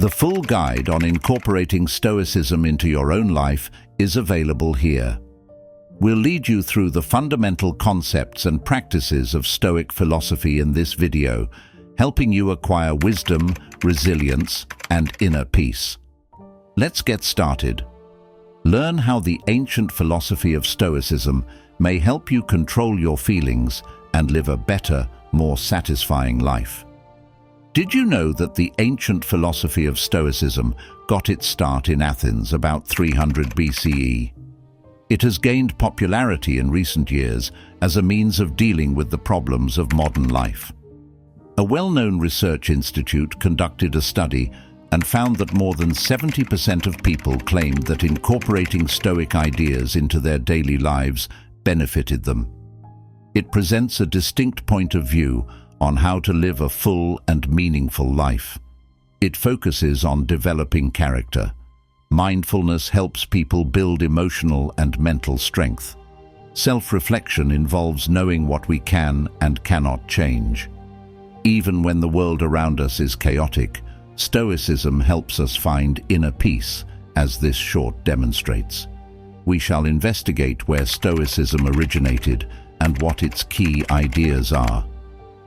The full guide on incorporating Stoicism into your own life is available here. We'll lead you through the fundamental concepts and practices of Stoic philosophy in this video, helping you acquire wisdom, resilience, and inner peace. Let's get started. Learn how the ancient philosophy of Stoicism may help you control your feelings and live a better, more satisfying life. Did you know that the ancient philosophy of Stoicism got its start in Athens about 300 BCE? It has gained popularity in recent years as a means of dealing with the problems of modern life. A well-known research institute conducted a study and found that more than 70% of people claimed that incorporating Stoic ideas into their daily lives benefited them. It presents a distinct point of view on how to live a full and meaningful life. It focuses on developing character. Mindfulness helps people build emotional and mental strength. Self-reflection involves knowing what we can and cannot change. Even when the world around us is chaotic, Stoicism helps us find inner peace, as this short demonstrates. We shall investigate where Stoicism originated and what its key ideas are.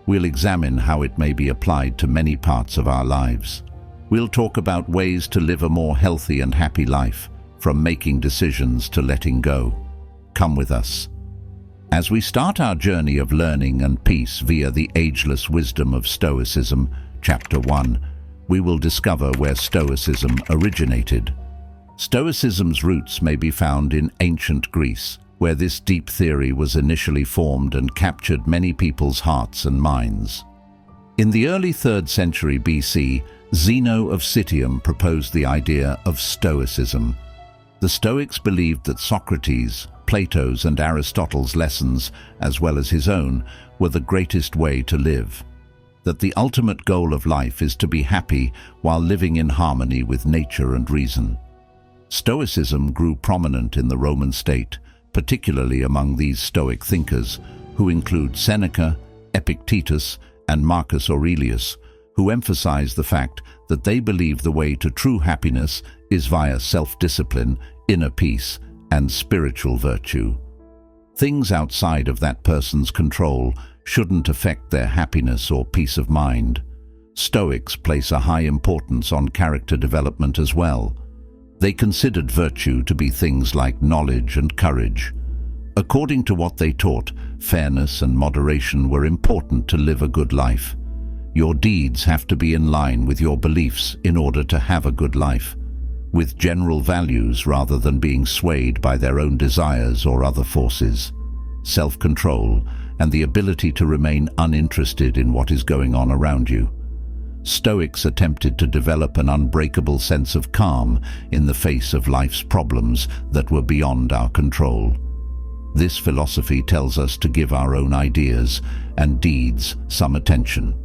We'll examine how it may be applied to many parts of our lives. We'll talk about ways to live a more healthy and happy life, from making decisions to letting go. Come with us. As we start our journey of learning and peace via the ageless wisdom of Stoicism, Chapter 1, we will discover where Stoicism originated. Stoicism's roots may be found in ancient Greece, where this deep theory was initially formed and captured many people's hearts and minds. In the early 3rd century BC, Zeno of Citium proposed the idea of Stoicism. The Stoics believed that Socrates, Plato's and Aristotle's lessons, as well as his own, were the greatest way to live. That the ultimate goal of life is to be happy while living in harmony with nature and reason. Stoicism grew prominent in the Roman state, particularly among these Stoic thinkers, who include Seneca, Epictetus, and Marcus Aurelius, who emphasize the fact that they believe the way to true happiness is via self-discipline, inner peace, and spiritual virtue. Things outside of that person's control shouldn't affect their happiness or peace of mind. Stoics place a high importance on character development as well. They considered virtue to be things like knowledge and courage. According to what they taught, fairness and moderation were important to live a good life. Your deeds have to be in line with your beliefs in order to have a good life, with general values rather than being swayed by their own desires or other forces. Self-control and the ability to remain uninterested in what is going on around you. Stoics attempted to develop an unbreakable sense of calm in the face of life's problems that were beyond our control. This philosophy tells us to give our own ideas and deeds some attention.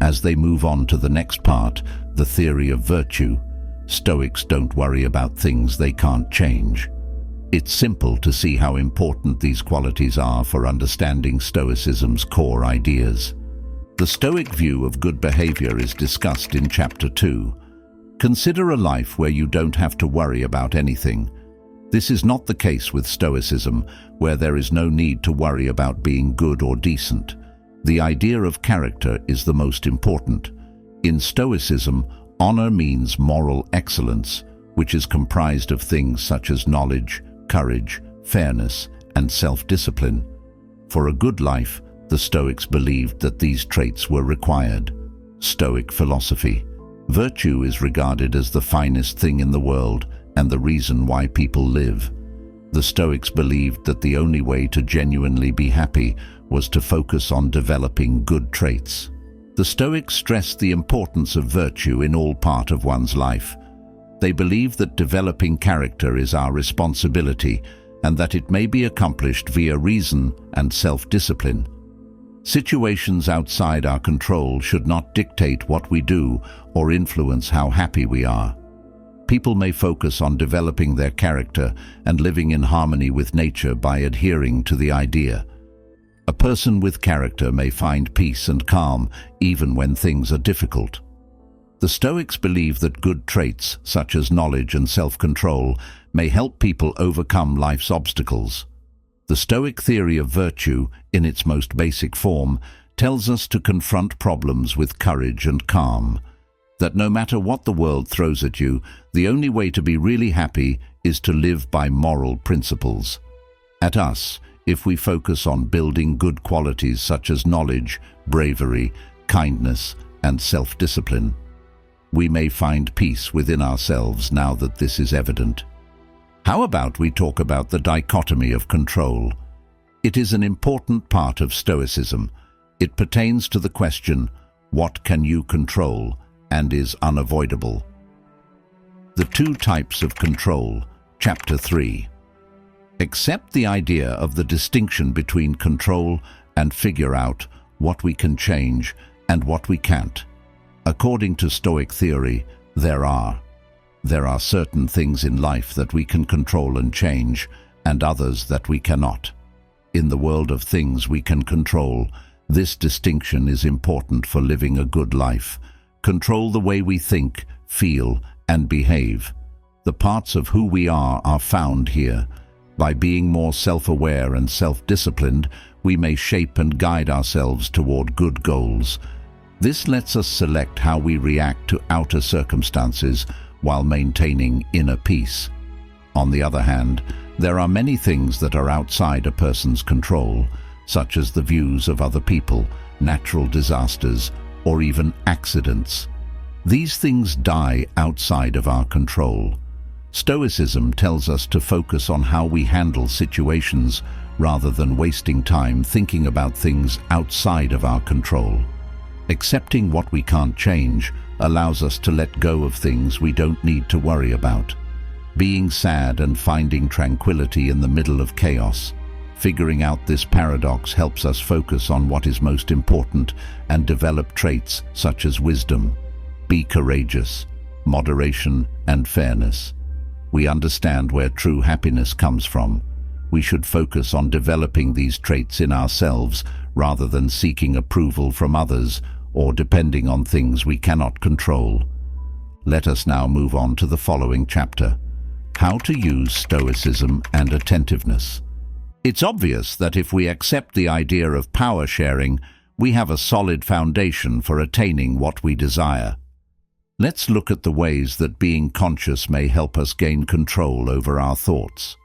As they move on to the next part, the theory of virtue, Stoics don't worry about things they can't change. It's simple to see how important these qualities are for understanding Stoicism's core ideas. The Stoic view of good behavior is discussed in Chapter 2. Consider a life where you don't have to worry about anything. This is not the case with Stoicism, where there is no need to worry about being good or decent. The idea of character is the most important. In Stoicism, honor means moral excellence, which is comprised of things such as knowledge, courage, fairness, and self-discipline. For a good life, the Stoics believed that these traits were required. Stoic philosophy. Virtue is regarded as the finest thing in the world and the reason why people live. The Stoics believed that the only way to genuinely be happy was to focus on developing good traits. The Stoics stressed the importance of virtue in all part of one's life. They believe that developing character is our responsibility and that it may be accomplished via reason and self-discipline. Situations outside our control should not dictate what we do or influence how happy we are. People may focus on developing their character and living in harmony with nature by adhering to the idea. A person with character may find peace and calm even when things are difficult. The Stoics believe that good traits, such as knowledge and self-control, may help people overcome life's obstacles. The Stoic theory of virtue, in its most basic form, tells us to confront problems with courage and calm. That no matter what the world throws at you, the only way to be really happy is to live by moral principles. At us, if we focus on building good qualities such as knowledge, bravery, kindness, and self-discipline, we may find peace within ourselves now that this is evident. How about we talk about the dichotomy of control? It is an important part of Stoicism. It pertains to the question, what can you control, and is unavoidable? The two types of control, Chapter 3. Accept the idea of the distinction between control and figure out what we can change and what we can't. According to Stoic theory, there are certain things in life that we can control and change, and others that we cannot. In the world of things we can control, this distinction is important for living a good life. Control the way we think, feel, and behave. The parts of who we are found here. By being more self-aware and self-disciplined, we may shape and guide ourselves toward good goals. This lets us select how we react to outer circumstances while maintaining inner peace. On the other hand, there are many things that are outside a person's control, such as the views of other people, natural disasters, or even accidents. These things die outside of our control. Stoicism tells us to focus on how we handle situations rather than wasting time thinking about things outside of our control. Accepting what we can't change allows us to let go of things we don't need to worry about. Being sad and finding tranquility in the middle of chaos. Figuring out this paradox helps us focus on what is most important and develop traits such as wisdom. Be courageous, moderation, and fairness. We understand where true happiness comes from. We should focus on developing these traits in ourselves rather than seeking approval from others or depending on things we cannot control. Let us now move on to the following chapter. How to use Stoicism and attentiveness. It's obvious that if we accept the idea of power sharing, we have a solid foundation for attaining what we desire. Let's look at the ways that being conscious may help us gain control over our thoughts.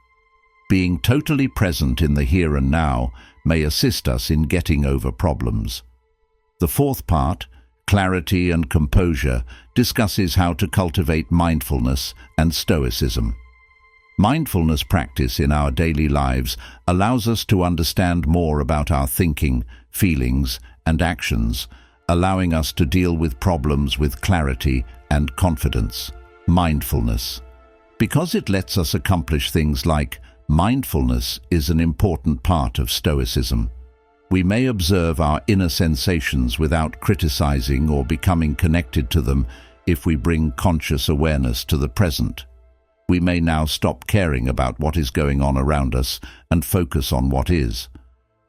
Being totally present in the here and now may assist us in getting over problems. The fourth part, Clarity and Composure, discusses how to cultivate mindfulness and Stoicism. Mindfulness practice in our daily lives allows us to understand more about our thinking, feelings, and actions, allowing us to deal with problems with clarity and confidence. Mindfulness. Because it lets us accomplish things like mindfulness is an important part of Stoicism. We may observe our inner sensations without criticizing or becoming connected to them if we bring conscious awareness to the present. We may now stop caring about what is going on around us and focus on what is.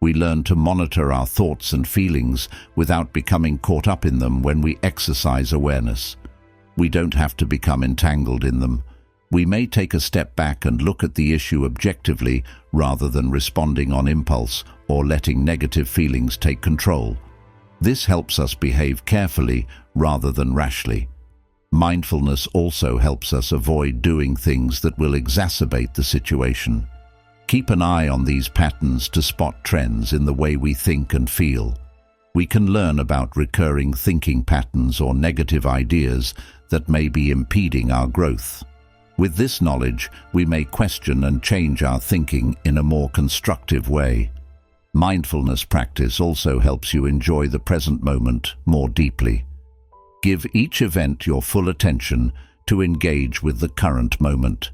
We learn to monitor our thoughts and feelings without becoming caught up in them when we exercise awareness. We don't have to become entangled in them. We may take a step back and look at the issue objectively rather than responding on impulse or letting negative feelings take control. This helps us behave carefully rather than rashly. Mindfulness also helps us avoid doing things that will exacerbate the situation. Keep an eye on these patterns to spot trends in the way we think and feel. We can learn about recurring thinking patterns or negative ideas that may be impeding our growth. With this knowledge, we may question and change our thinking in a more constructive way. Mindfulness practice also helps you enjoy the present moment more deeply. Give each event your full attention to engage with the current moment.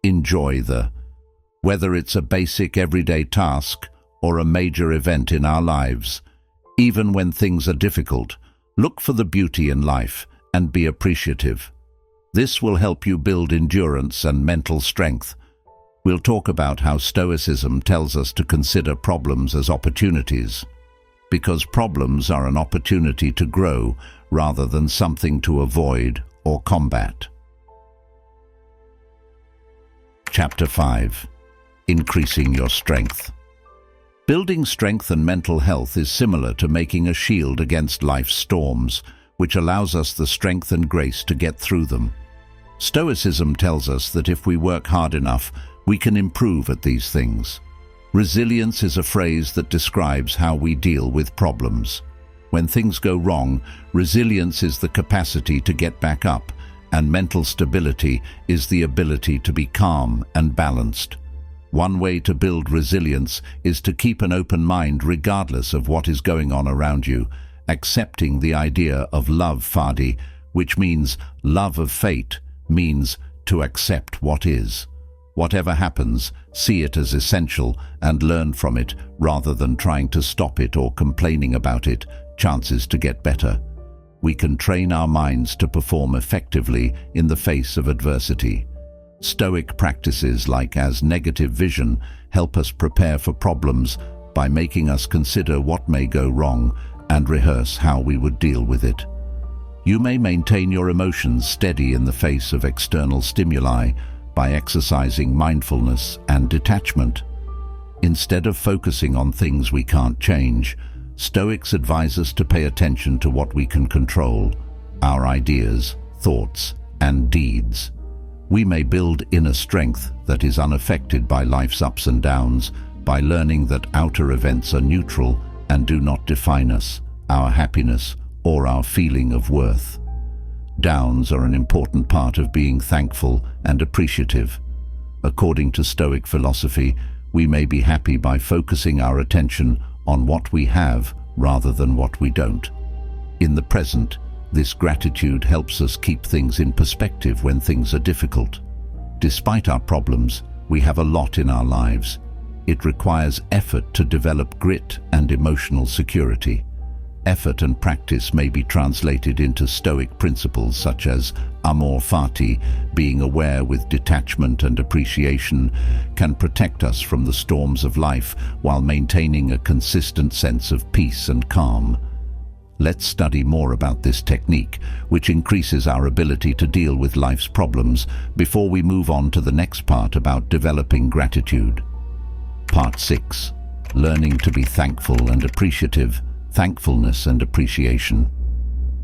Enjoy whether it's a basic everyday task or a major event in our lives. Even when things are difficult, look for the beauty in life and be appreciative. This will help you build endurance and mental strength. We'll talk about how Stoicism tells us to consider problems as opportunities. Because problems are an opportunity to grow rather than something to avoid or combat. Chapter 5. Increasing your strength. Building strength and mental health is similar to making a shield against life's storms, which allows us the strength and grace to get through them. Stoicism tells us that if we work hard enough, we can improve at these things. Resilience is a phrase that describes how we deal with problems. When things go wrong, resilience is the capacity to get back up, and mental stability is the ability to be calm and balanced. One way to build resilience is to keep an open mind regardless of what is going on around you, accepting the idea of love fadi, which means love of fate, means to accept what is. Whatever happens, see it as essential and learn from it rather than trying to stop it or complaining about it. Chances to get better. We can train our minds to perform effectively in the face of adversity. Stoic practices like as negative vision help us prepare for problems by making us consider what may go wrong and rehearse how we would deal with it. You may maintain your emotions steady in the face of external stimuli by exercising mindfulness and detachment. Instead of focusing on things we can't change, Stoics advise us to pay attention to what we can control, our ideas, thoughts, and deeds. We may build inner strength that is unaffected by life's ups and downs by learning that outer events are neutral and do not define us, our happiness, or our feeling of worth. Downs are an important part of being thankful and appreciative. According to Stoic philosophy, we may be happy by focusing our attention on what we have rather than what we don't. In the present, this gratitude helps us keep things in perspective when things are difficult. Despite our problems, we have a lot in our lives. It requires effort to develop grit and emotional security. Effort and practice may be translated into Stoic principles such as amor fati, being aware with detachment and appreciation, can protect us from the storms of life while maintaining a consistent sense of peace and calm. Let's study more about this technique, which increases our ability to deal with life's problems, before we move on to the next part about developing gratitude. Part 6. Learning to be thankful and appreciative. Thankfulness and appreciation.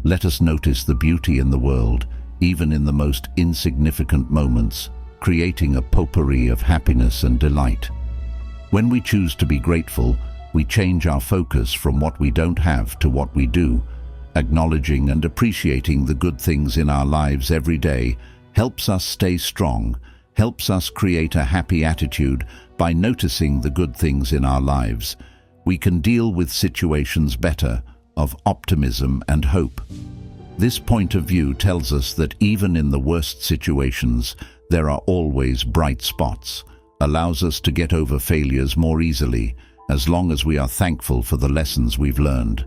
Let us notice the beauty in the world, even in the most insignificant moments, creating a potpourri of happiness and delight. When we choose to be grateful, we change our focus from what we don't have to what we do. Acknowledging and appreciating the good things in our lives every day helps us stay strong, helps us create a happy attitude. By noticing the good things in our lives, we can deal with situations better, of optimism and hope. This point of view tells us that even in the worst situations, there are always bright spots, allows us to get over failures more easily, as long as we are thankful for the lessons we've learned.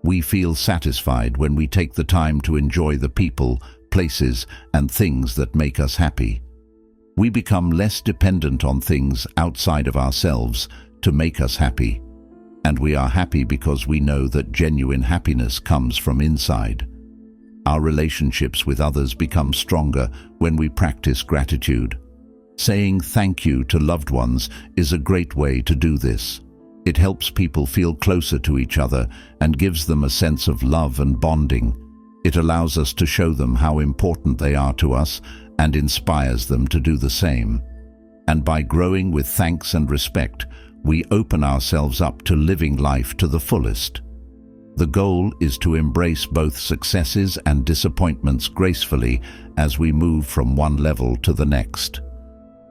We feel satisfied when we take the time to enjoy the people, places, and things that make us happy. We become less dependent on things outside of ourselves to make us happy. And we are happy because we know that genuine happiness comes from inside. Our relationships with others become stronger when we practice gratitude. Saying thank you to loved ones is a great way to do this. It helps people feel closer to each other and gives them a sense of love and bonding. It allows us to show them how important they are to us and inspires them to do the same. And by growing with thanks and respect, we open ourselves up to living life to the fullest. The goal is to embrace both successes and disappointments gracefully as we move from one level to the next.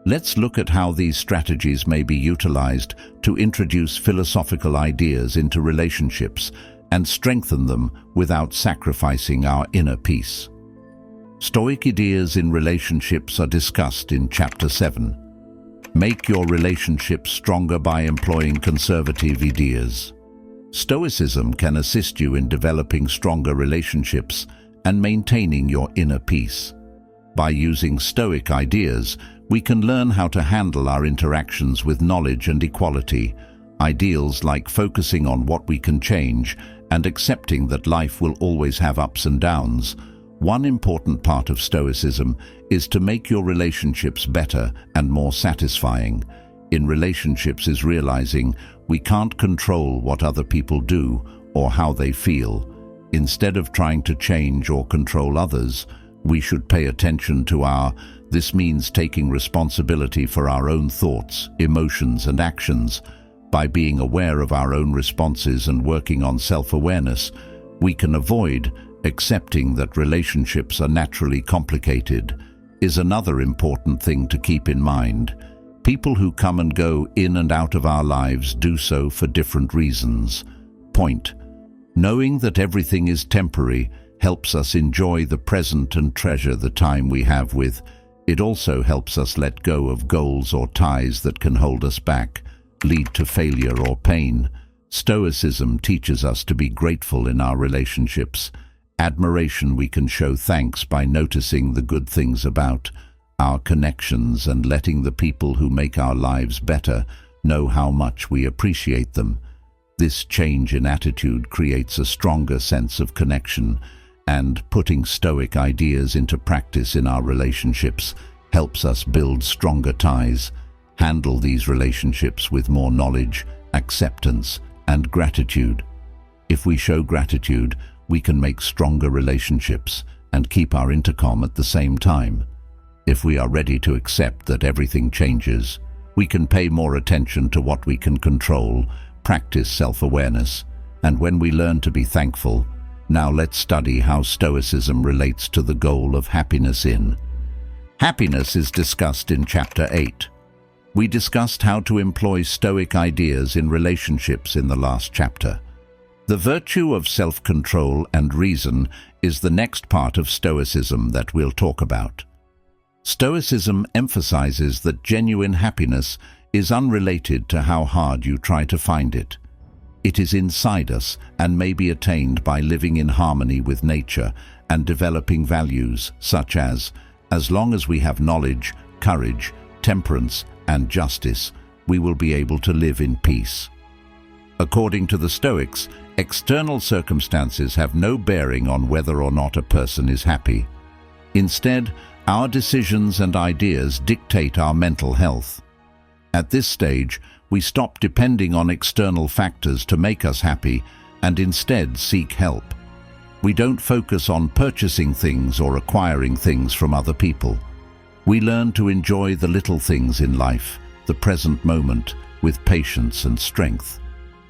Let's look at how these strategies may be utilized to introduce philosophical ideas into relationships and strengthen them without sacrificing our inner peace. Stoic ideas in relationships are discussed in Chapter 7. Make your relationships stronger by employing conservative ideas. Stoicism can assist you in developing stronger relationships and maintaining your inner peace. By using Stoic ideas, we can learn how to handle our interactions with knowledge and equality, ideals like focusing on what we can change and accepting that life will always have ups and downs, one important part of Stoicism is to make your relationships better and more satisfying. In relationships is realizing we can't control what other people do or how they feel. Instead of trying to change or control others, we should pay attention to this means taking responsibility for our own thoughts, emotions, and actions. By being aware of our own responses and working on self-awareness, we can avoid accepting that relationships are naturally complicated. Is another important thing to keep in mind. People who come and go in and out of our lives do so for different reasons. Point. Knowing that everything is temporary helps us enjoy the present and treasure the time we have with. It also helps us let go of goals or ties that can hold us back, lead to failure or pain. Stoicism teaches us to be grateful in our relationships. Admiration we can show thanks by noticing the good things about our connections and letting the people who make our lives better know how much we appreciate them. This change in attitude creates a stronger sense of connection, and putting Stoic ideas into practice in our relationships helps us build stronger ties. Handle these relationships with more knowledge, acceptance, and gratitude. If we show gratitude, we can make stronger relationships and keep our intercom at the same time. If we are ready to accept that everything changes, we can pay more attention to what we can control, practice self-awareness, and when we learn to be thankful, now let's study how Stoicism relates to the goal of happiness in. Happiness is discussed in Chapter 8. We discussed how to employ Stoic ideas in relationships in the last chapter. The virtue of self-control and reason is the next part of Stoicism that we'll talk about. Stoicism emphasizes that genuine happiness is unrelated to how hard you try to find it. It is inside us and may be attained by living in harmony with nature and developing values such as long as we have knowledge, courage, temperance, and justice, we will be able to live in peace. According to the Stoics, external circumstances have no bearing on whether or not a person is happy. Instead, our decisions and ideas dictate our mental health. At this stage, we stop depending on external factors to make us happy and instead seek help. We don't focus on purchasing things or acquiring things from other people. We learn to enjoy the little things in life, the present moment, with patience and strength.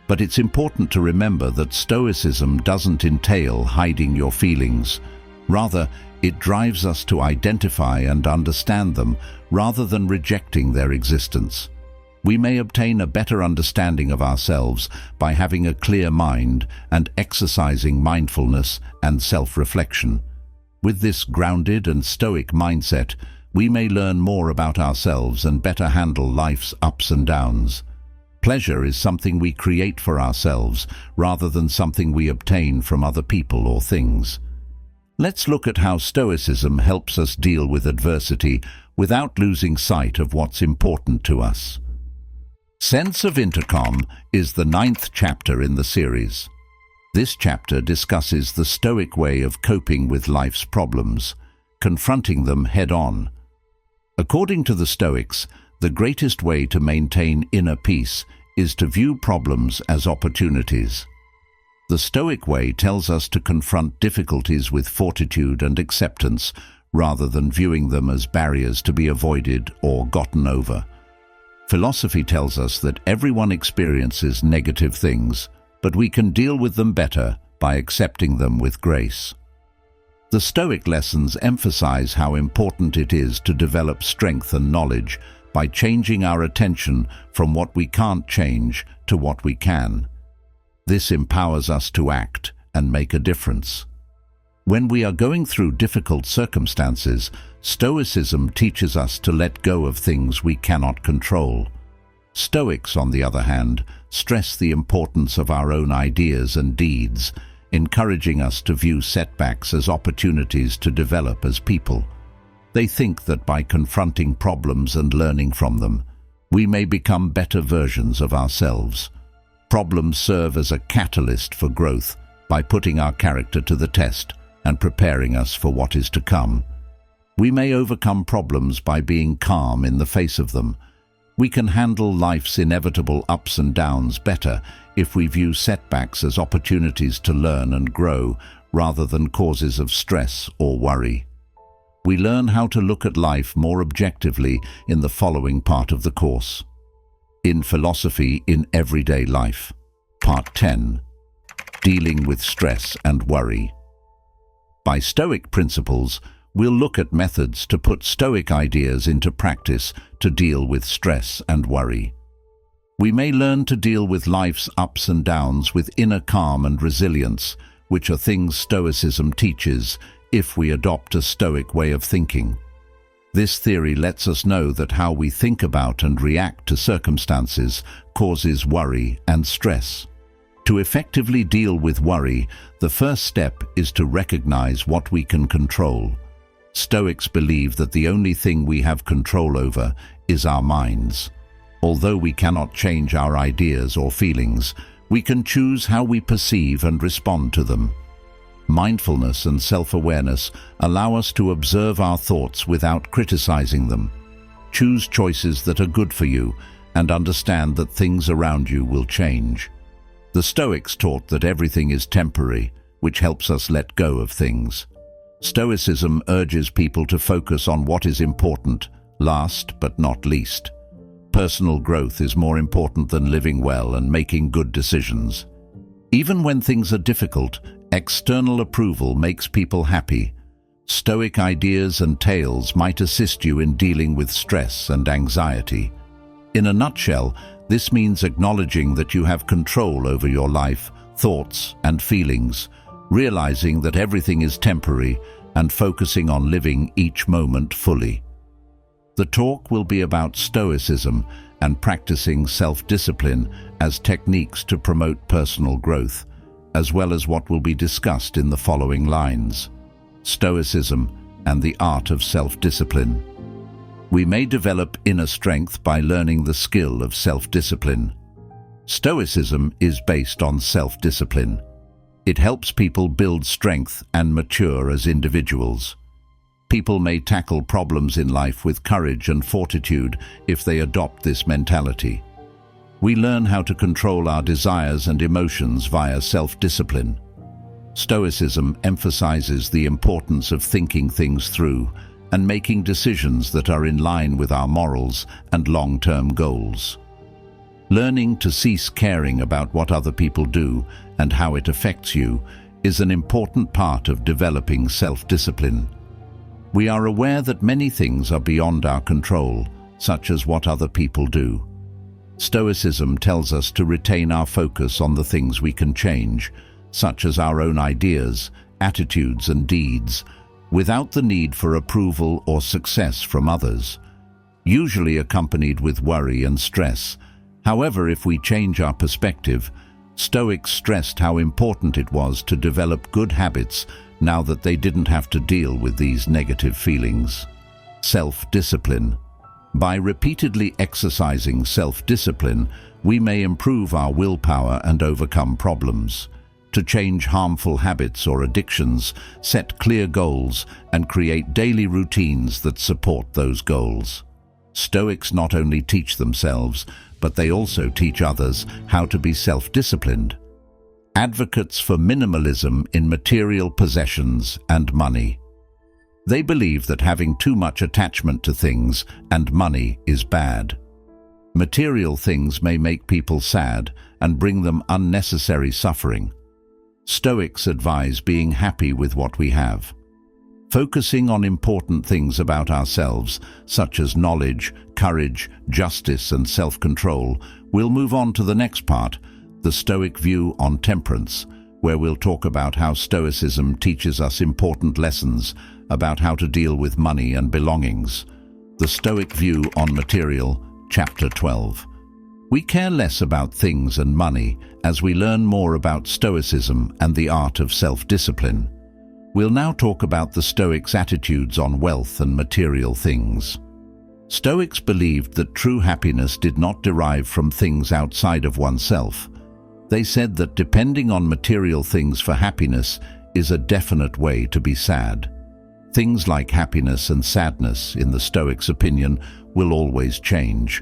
But it's important to remember that Stoicism doesn't entail hiding your feelings. Rather, it drives us to identify and understand them rather than rejecting their existence. We may obtain a better understanding of ourselves by having a clear mind and exercising mindfulness and self-reflection. With this grounded and Stoic mindset, we may learn more about ourselves and better handle life's ups and downs. Pleasure is something we create for ourselves rather than something we obtain from other people or things. Let's look at how Stoicism helps us deal with adversity without losing sight of what's important to us. Sense of Intercom is the 9th chapter in the series. This chapter discusses the Stoic way of coping with life's problems, confronting them head-on. According to the Stoics, the greatest way to maintain inner peace is to view problems as opportunities. The Stoic way tells us to confront difficulties with fortitude and acceptance rather than viewing them as barriers to be avoided or gotten over. Philosophy tells us that everyone experiences negative things, but we can deal with them better by accepting them with grace. The Stoic lessons emphasize how important it is to develop strength and knowledge by changing our attention from what we can't change to what we can. This empowers us to act and make a difference. When we are going through difficult circumstances, Stoicism teaches us to let go of things we cannot control. Stoics, on the other hand, stress the importance of our own ideas and deeds, encouraging us to view setbacks as opportunities to develop as people. They think that by confronting problems and learning from them, we may become better versions of ourselves. Problems serve as a catalyst for growth, by putting our character to the test and preparing us for what is to come. We may overcome problems by being calm in the face of them. We can handle life's inevitable ups and downs better if we view setbacks as opportunities to learn and grow rather than causes of stress or worry. We learn how to look at life more objectively in the following part of the course. In Philosophy in Everyday Life, Part 10, Dealing with Stress and Worry. By Stoic principles, we'll look at methods to put Stoic ideas into practice to deal with stress and worry. We may learn to deal with life's ups and downs with inner calm and resilience, which are things Stoicism teaches, if we adopt a Stoic way of thinking. This theory lets us know that how we think about and react to circumstances causes worry and stress. To effectively deal with worry, the first step is to recognize what we can control. Stoics believe that the only thing we have control over is our minds. Although we cannot change our ideas or feelings, we can choose how we perceive and respond to them. Mindfulness and self-awareness allow us to observe our thoughts without criticizing them. Choose choices that are good for you and understand that things around you will change. The Stoics taught that everything is temporary, which helps us let go of things. Stoicism urges people to focus on what is important, last but not least. Personal growth is more important than living well and making good decisions. Even when things are difficult, external approval makes people happy. Stoic ideas and tales might assist you in dealing with stress and anxiety. In a nutshell, this means acknowledging that you have control over your life, thoughts, and feelings, realizing that everything is temporary, and focusing on living each moment fully. The talk will be about Stoicism and practicing self-discipline as techniques to promote personal growth, as well as what will be discussed in the following lines. Stoicism and the art of self-discipline. We may develop inner strength by learning the skill of self-discipline. Stoicism is based on self-discipline. It helps people build strength and mature as individuals. People may tackle problems in life with courage and fortitude if they adopt this mentality. We learn how to control our desires and emotions via self-discipline. Stoicism emphasizes the importance of thinking things through and making decisions that are in line with our morals and long-term goals. Learning to cease caring about what other people do and how it affects you is an important part of developing self-discipline. We are aware that many things are beyond our control, such as what other people do. Stoicism tells us to retain our focus on the things we can change, such as our own ideas, attitudes, and deeds, without the need for approval or success from others, usually accompanied with worry and stress. However, if we change our perspective, Stoics stressed how important it was to develop good habits now that they didn't have to deal with these negative feelings. Self-discipline. By repeatedly exercising self-discipline, we may improve our willpower and overcome problems. To change harmful habits or addictions, set clear goals and create daily routines that support those goals. Stoics not only teach themselves, but they also teach others how to be self-disciplined. Advocates for minimalism in material possessions and money. They believe that having too much attachment to things and money is bad. Material things may make people sad and bring them unnecessary suffering. Stoics advise being happy with what we have. Focusing on important things about ourselves, such as knowledge, courage, justice, and self-control, we'll move on to the next part, the Stoic view on temperance, where we'll talk about how Stoicism teaches us important lessons about how to deal with money and belongings. The Stoic view on material, Chapter 12. We care less about things and money as we learn more about Stoicism and the art of self-discipline. We'll now talk about the Stoics' attitudes on wealth and material things. Stoics believed that true happiness did not derive from things outside of oneself. They said that depending on material things for happiness is a definite way to be sad. Things like happiness and sadness, in the Stoics' opinion, will always change.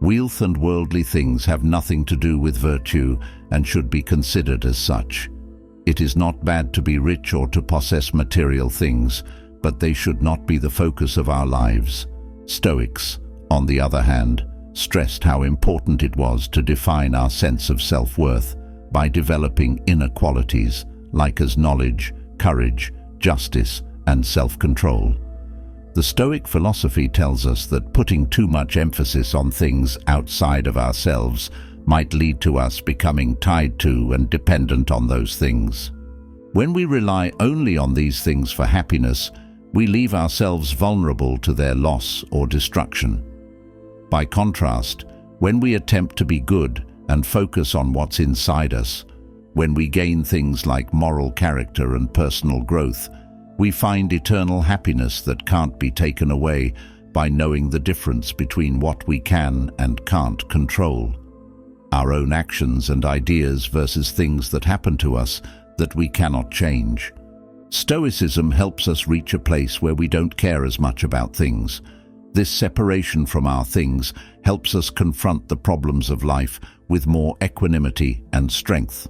Wealth and worldly things have nothing to do with virtue and should be considered as such. It is not bad to be rich or to possess material things, but they should not be the focus of our lives. Stoics, on the other hand, stressed how important it was to define our sense of self-worth by developing inner qualities like as knowledge, courage, justice, and self-control. The Stoic philosophy tells us that putting too much emphasis on things outside of ourselves might lead to us becoming tied to and dependent on those things. When we rely only on these things for happiness, we leave ourselves vulnerable to their loss or destruction. By contrast, when we attempt to be good and focus on what's inside us, when we gain things like moral character and personal growth, we find eternal happiness that can't be taken away by knowing the difference between what we can and can't control. Our own actions and ideas versus things that happen to us that we cannot change. Stoicism helps us reach a place where we don't care as much about things. This separation from our things helps us confront the problems of life with more equanimity and strength.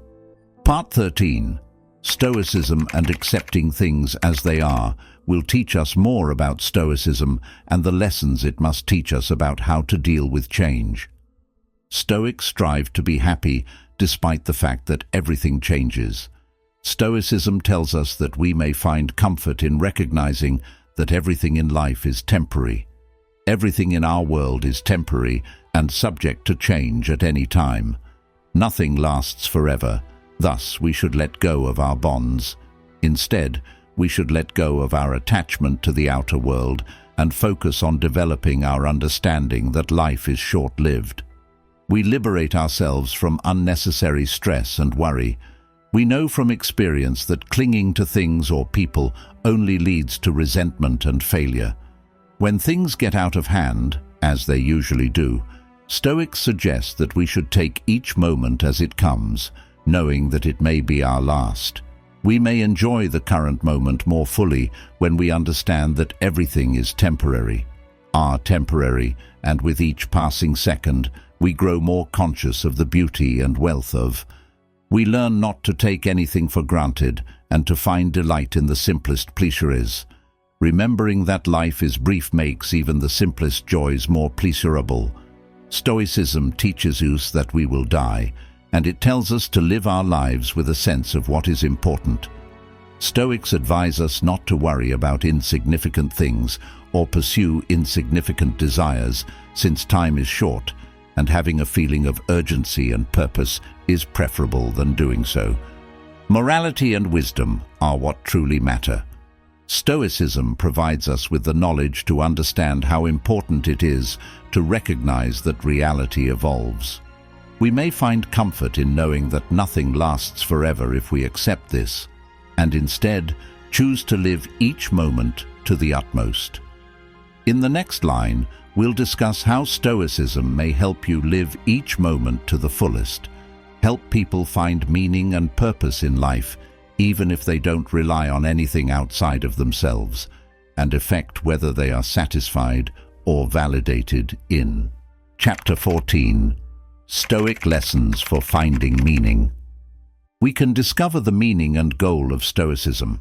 Part 13. Stoicism and accepting things as they are will teach us more about Stoicism and the lessons it must teach us about how to deal with change. Stoics strive to be happy despite the fact that everything changes. Stoicism tells us that we may find comfort in recognizing that everything in life is temporary. Everything in our world is temporary and subject to change at any time. Nothing lasts forever. Thus, we should let go of our bonds. Instead, we should let go of our attachment to the outer world and focus on developing our understanding that life is short-lived. We liberate ourselves from unnecessary stress and worry. We know from experience that clinging to things or people only leads to resentment and failure. When things get out of hand, as they usually do, Stoics suggest that we should take each moment as it comes, knowing that it may be our last. We may enjoy the current moment more fully when we understand that everything is temporary, and with each passing second, we grow more conscious of the beauty and wealth of. We learn not to take anything for granted and to find delight in the simplest pleasures. Remembering that life is brief makes even the simplest joys more pleasurable. Stoicism teaches us that we will die, and it tells us to live our lives with a sense of what is important. Stoics advise us not to worry about insignificant things or pursue insignificant desires, since time is short, and having a feeling of urgency and purpose is preferable than doing so. Morality and wisdom are what truly matter. Stoicism provides us with the knowledge to understand how important it is to recognize that reality evolves. We may find comfort in knowing that nothing lasts forever if we accept this, and instead choose to live each moment to the utmost. In the next line, we'll discuss how Stoicism may help you live each moment to the fullest, help people find meaning and purpose in life, even if they don't rely on anything outside of themselves, and affect whether they are satisfied or validated in. Chapter 14. Stoic Lessons for Finding Meaning. We can discover the meaning and goal of Stoicism.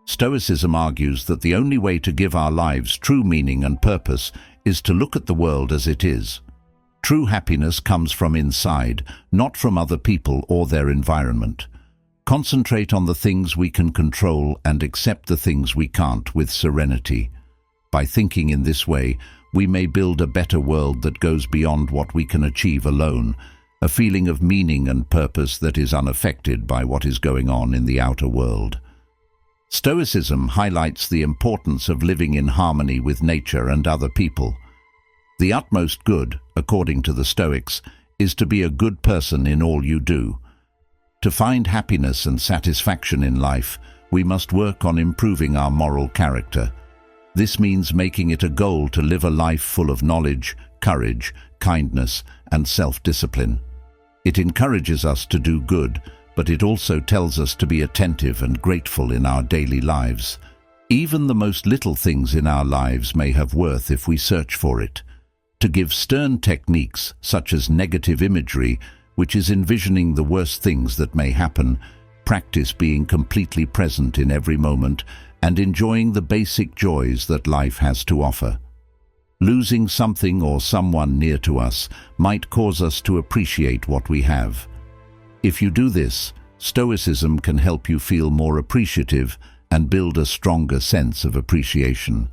Stoicism argues that the only way to give our lives true meaning and purpose is to look at the world as it is. True happiness comes from inside, not from other people or their environment. Concentrate on the things we can control and accept the things we can't with serenity. By thinking in this way, we may build a better world that goes beyond what we can achieve alone, a feeling of meaning and purpose that is unaffected by what is going on in the outer world. Stoicism highlights the importance of living in harmony with nature and other people. The utmost good, according to the Stoics, is to be a good person in all you do. To find happiness and satisfaction in life, we must work on improving our moral character. This means making it a goal to live a life full of knowledge, courage, kindness, and self-discipline. It encourages us to do good, but it also tells us to be attentive and grateful in our daily lives. Even the most little things in our lives may have worth if we search for it. To give stern techniques such as negative imagery, which is envisioning the worst things that may happen, practice being completely present in every moment and enjoying the basic joys that life has to offer. Losing something or someone near to us might cause us to appreciate what we have. If you do this, Stoicism can help you feel more appreciative and build a stronger sense of appreciation.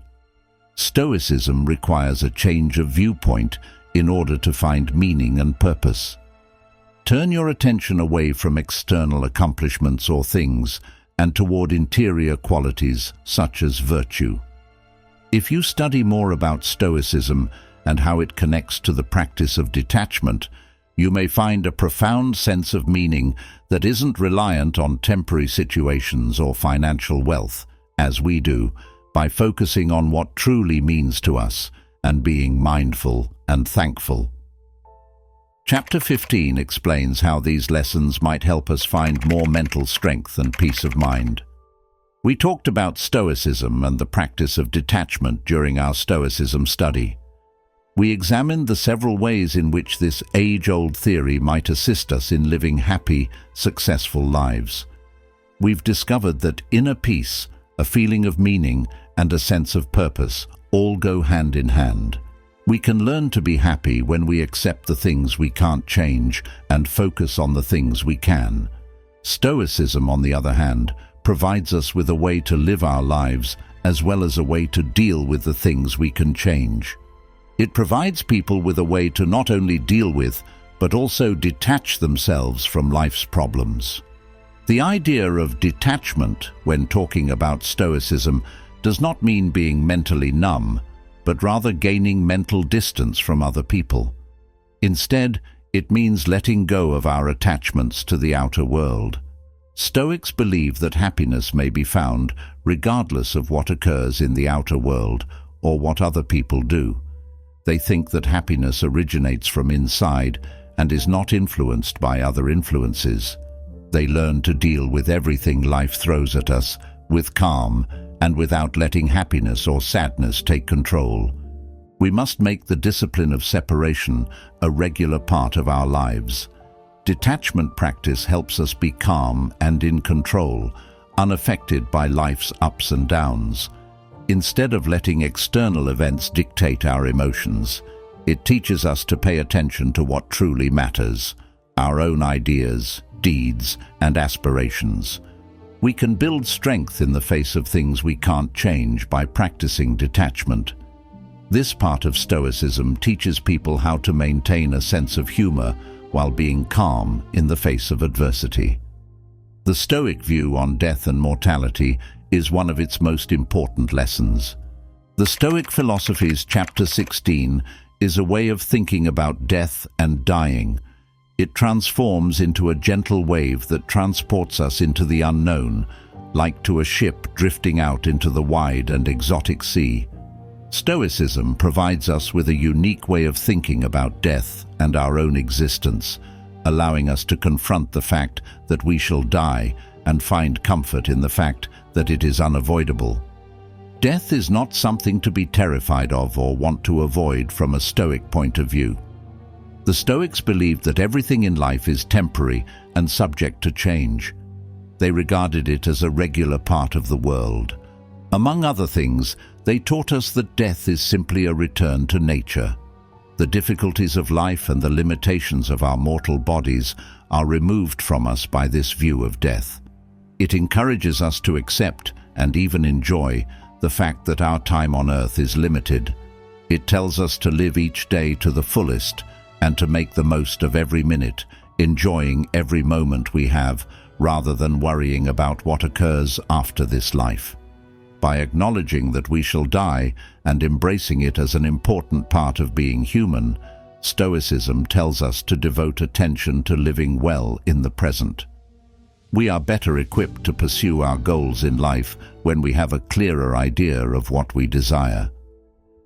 Stoicism requires a change of viewpoint in order to find meaning and purpose. Turn your attention away from external accomplishments or things and toward interior qualities such as virtue. If you study more about Stoicism and how it connects to the practice of detachment, you may find a profound sense of meaning that isn't reliant on temporary situations or financial wealth, as we do, by focusing on what truly means to us and being mindful and thankful. Chapter 15 explains how these lessons might help us find more mental strength and peace of mind. We talked about Stoicism and the practice of detachment during our Stoicism study. We examined the several ways in which this age-old theory might assist us in living happy, successful lives. We've discovered that inner peace, a feeling of meaning, and a sense of purpose all go hand in hand. We can learn to be happy when we accept the things we can't change and focus on the things we can. Stoicism, on the other hand, provides us with a way to live our lives as well as a way to deal with the things we can change. It provides people with a way to not only deal with, but also detach themselves from life's problems. The idea of detachment, when talking about Stoicism, does not mean being mentally numb, but rather gaining mental distance from other people. Instead, it means letting go of our attachments to the outer world. Stoics believe that happiness may be found regardless of what occurs in the outer world or what other people do. They think that happiness originates from inside and is not influenced by other influences. They learn to deal with everything life throws at us with calm and without letting happiness or sadness take control. We must make the discipline of separation a regular part of our lives. Detachment practice helps us be calm and in control, unaffected by life's ups and downs. Instead of letting external events dictate our emotions, it teaches us to pay attention to what truly matters, our own ideas, deeds, and aspirations. We can build strength in the face of things we can't change by practicing detachment. This part of Stoicism teaches people how to maintain a sense of humor while being calm in the face of adversity. The Stoic view on death and mortality is one of its most important lessons. The Stoic philosophy's chapter 16 is a way of thinking about death and dying. It transforms into a gentle wave that transports us into the unknown, like to a ship drifting out into the wide and exotic sea. Stoicism provides us with a unique way of thinking about death and our own existence, allowing us to confront the fact that we shall die and find comfort in the fact that it is unavoidable. Death is not something to be terrified of or want to avoid from a Stoic point of view. The Stoics believed that everything in life is temporary and subject to change. They regarded it as a regular part of the world. Among other things, they taught us that death is simply a return to nature. The difficulties of life and the limitations of our mortal bodies are removed from us by this view of death. It encourages us to accept and even enjoy the fact that our time on earth is limited. It tells us to live each day to the fullest and to make the most of every minute, enjoying every moment we have rather than worrying about what occurs after this life. By acknowledging that we shall die and embracing it as an important part of being human, Stoicism tells us to devote attention to living well in the present. We are better equipped to pursue our goals in life when we have a clearer idea of what we desire.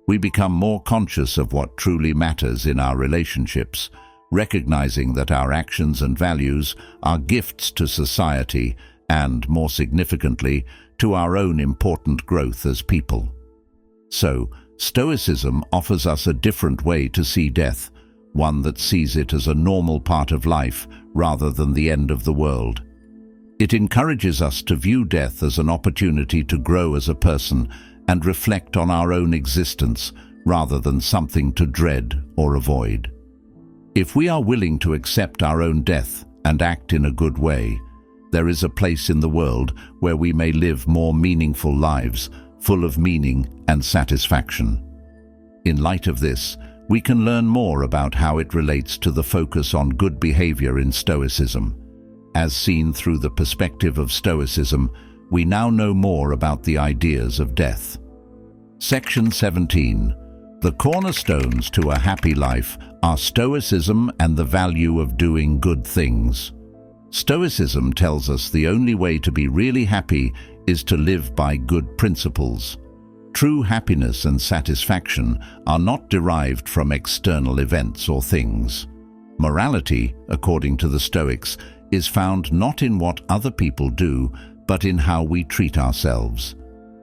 We become more conscious of what truly matters in our relationships, recognizing that our actions and values are gifts to society and, more significantly, to our own important growth as people. So, Stoicism offers us a different way to see death, one that sees it as a normal part of life rather than the end of the world. It encourages us to view death as an opportunity to grow as a person and reflect on our own existence rather than something to dread or avoid. If we are willing to accept our own death and act in a good way, there is a place in the world where we may live more meaningful lives, full of meaning and satisfaction. In light of this, we can learn more about how it relates to the focus on good behavior in Stoicism. As seen through the perspective of Stoicism, we now know more about the ideas of death. Section 17. The cornerstones to a happy life are Stoicism and the value of doing good things. Stoicism tells us the only way to be really happy is to live by good principles. True happiness and satisfaction are not derived from external events or things. Morality, according to the Stoics, is found not in what other people do, but in how we treat ourselves.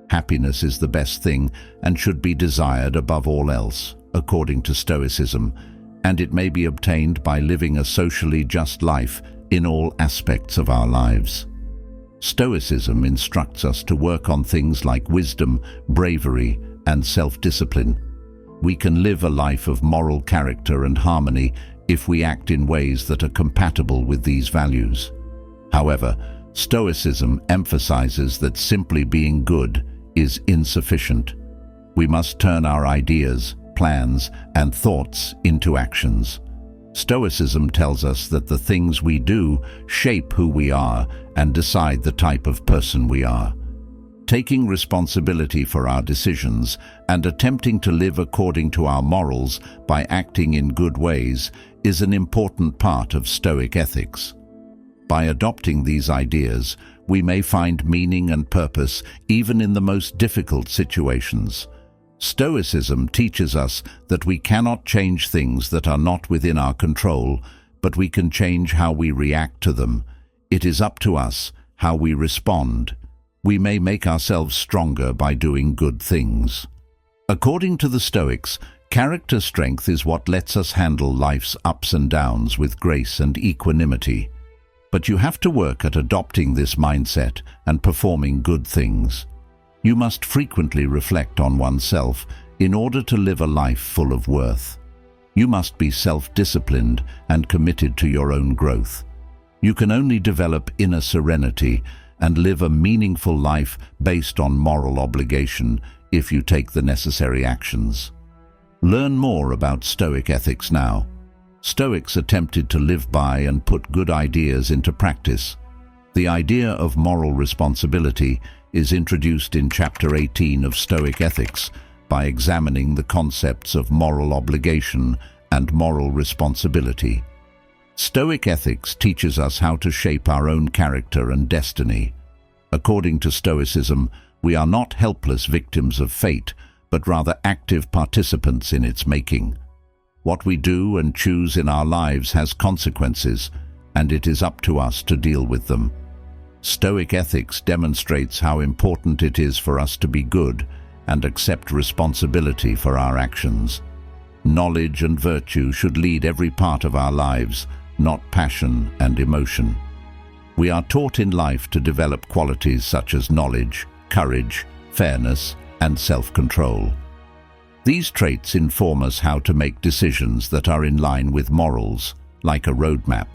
Happiness is the best thing and should be desired above all else, according to Stoicism, and it may be obtained by living a socially just life in all aspects of our lives. Stoicism instructs us to work on things like wisdom, bravery, and self-discipline. We can live a life of moral character and harmony if we act in ways that are compatible with these values. However, Stoicism emphasizes that simply being good is insufficient. We must turn our ideas, plans, and thoughts into actions. Stoicism tells us that the things we do shape who we are and decide the type of person we are. Taking responsibility for our decisions and attempting to live according to our morals by acting in good ways is an important part of Stoic ethics. By adopting these ideas, we may find meaning and purpose even in the most difficult situations. Stoicism teaches us that we cannot change things that are not within our control, but we can change how we react to them. It is up to us how we respond. We may make ourselves stronger by doing good things. According to the Stoics, character strength is what lets us handle life's ups and downs with grace and equanimity. But you have to work at adopting this mindset and performing good things. You must frequently reflect on oneself in order to live a life full of worth. You must be self-disciplined and committed to your own growth. You can only develop inner serenity and live a meaningful life based on moral obligation if you take the necessary actions. Learn more about Stoic ethics now. Stoics attempted to live by and put good ideas into practice. The idea of moral responsibility is introduced in Chapter 18 of Stoic Ethics by examining the concepts of moral obligation and moral responsibility. Stoic ethics teaches us how to shape our own character and destiny. According to Stoicism, we are not helpless victims of fate, but rather active participants in its making. What we do and choose in our lives has consequences, and it is up to us to deal with them. Stoic ethics demonstrates how important it is for us to be good and accept responsibility for our actions. Knowledge and virtue should lead every part of our lives, not passion and emotion. We are taught in life to develop qualities such as knowledge, courage, fairness, and self-control. These traits inform us how to make decisions that are in line with morals, like a roadmap.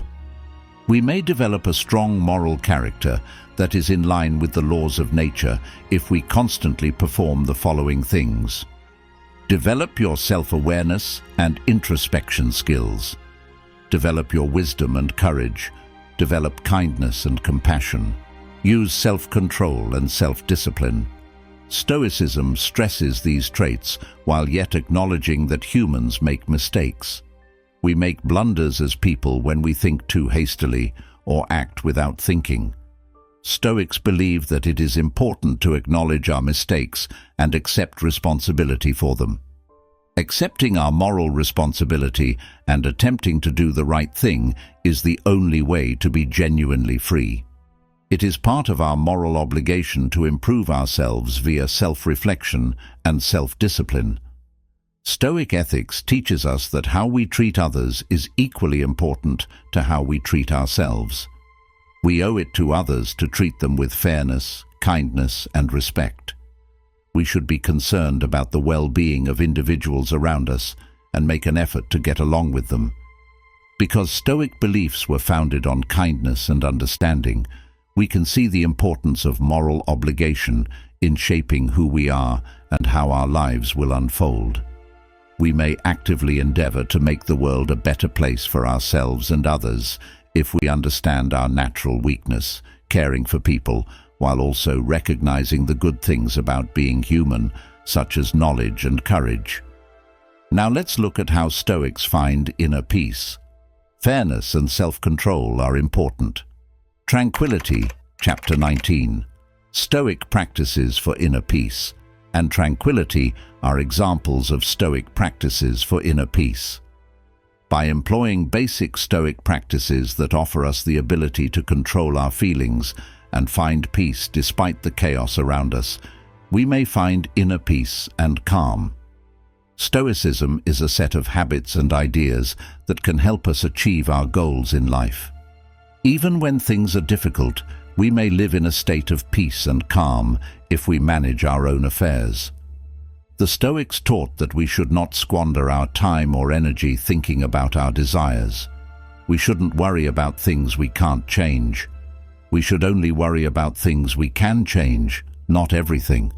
We may develop a strong moral character that is in line with the laws of nature if we constantly perform the following things. Develop your self-awareness and introspection skills. Develop your wisdom and courage. Develop kindness and compassion. Use self-control and self-discipline. Stoicism stresses these traits while yet acknowledging that humans make mistakes. We make blunders as people when we think too hastily or act without thinking. Stoics believe that it is important to acknowledge our mistakes and accept responsibility for them. Accepting our moral responsibility and attempting to do the right thing is the only way to be genuinely free. It is part of our moral obligation to improve ourselves via self-reflection and self-discipline. Stoic ethics teaches us that how we treat others is equally important to how we treat ourselves. We owe it to others to treat them with fairness, kindness, and respect. We should be concerned about the well-being of individuals around us and make an effort to get along with them. Because Stoic beliefs were founded on kindness and understanding, we can see the importance of moral obligation in shaping who we are and how our lives will unfold. We may actively endeavor to make the world a better place for ourselves and others if we understand our natural weakness, caring for people, while also recognizing the good things about being human, such as knowledge and courage. Now let's look at how Stoics find inner peace. Fairness and self-control are important. Tranquility, Chapter 19. Stoic practices for inner peace, and tranquility are examples of Stoic practices for inner peace. By employing basic Stoic practices that offer us the ability to control our feelings and find peace despite the chaos around us, we may find inner peace and calm. Stoicism is a set of habits and ideas that can help us achieve our goals in life. Even when things are difficult, we may live in a state of peace and calm if we manage our own affairs. The Stoics taught that we should not squander our time or energy thinking about our desires. We shouldn't worry about things we can't change. We should only worry about things we can change, not everything.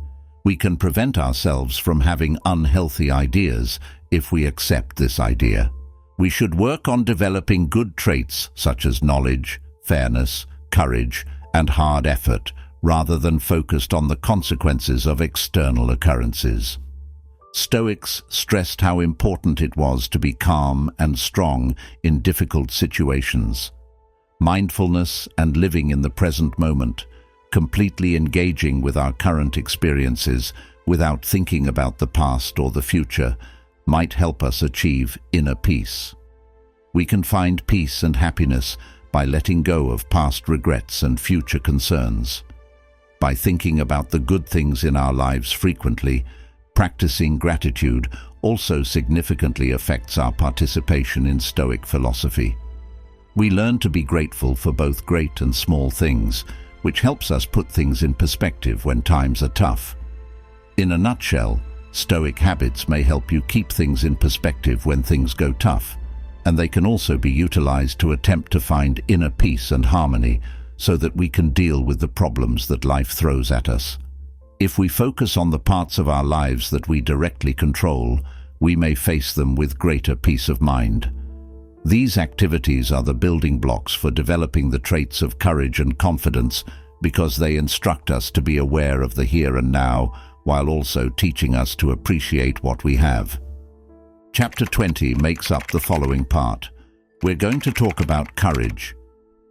We can prevent ourselves from having unhealthy ideas if we accept this idea. We should work on developing good traits such as knowledge, fairness, courage, and hard effort, rather than focused on the consequences of external occurrences. Stoics stressed how important it was to be calm and strong in difficult situations. Mindfulness and living in the present moment, completely engaging with our current experiences without thinking about the past or the future, might help us achieve inner peace. We can find peace and happiness by letting go of past regrets and future concerns. By thinking about the good things in our lives frequently, practicing gratitude also significantly affects our participation in Stoic philosophy. We learn to be grateful for both great and small things, which helps us put things in perspective when times are tough. In a nutshell, Stoic habits may help you keep things in perspective when things go tough, and they can also be utilized to attempt to find inner peace and harmony so that we can deal with the problems that life throws at us. If we focus on the parts of our lives that we directly control, we may face them with greater peace of mind. These activities are the building blocks for developing the traits of courage and confidence because they instruct us to be aware of the here and now while also teaching us to appreciate what we have. Chapter 20 makes up the following part. We're going to talk about courage.